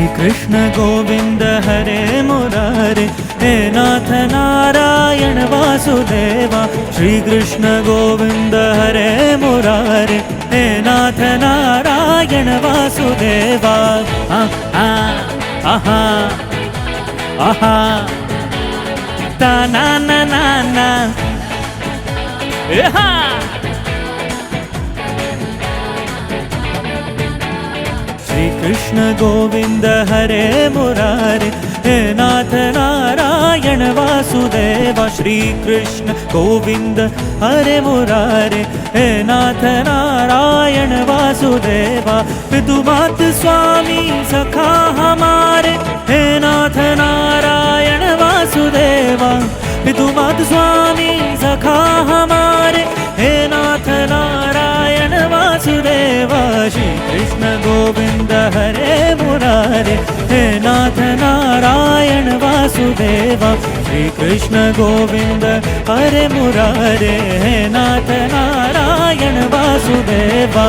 कृष्ण गोविंद हरे मुरारे, हे नाथ नारायण वासुदेवा। श्री कृष्ण गोविंद हरे मुरारे, हे नाथ नारायण वासुदेवा। आहा आहा आहा ता ना ना ना ना एहा। श्री कृष्ण गोविंद हरे मुरारे, हे नाथ नारायण वासुदेवा। श्री कृष्ण गोविंद हरे मुरारे, हे नाथ नारायण वासुदेवा। पितुमात स्वामी सखा हमारे, हे नाथ नारायण वासुदेवा। पितुमात स्वामी सखा हमारे, हे नाथ नारायण वासुदेवा। श्री कृष्ण गोविंद हरे मुरारे, हे नाथ नारायण वासुदेवा। श्री कृष्ण गोविंद हरे मुरारे, हे नाथ नारायण वासुदेवा।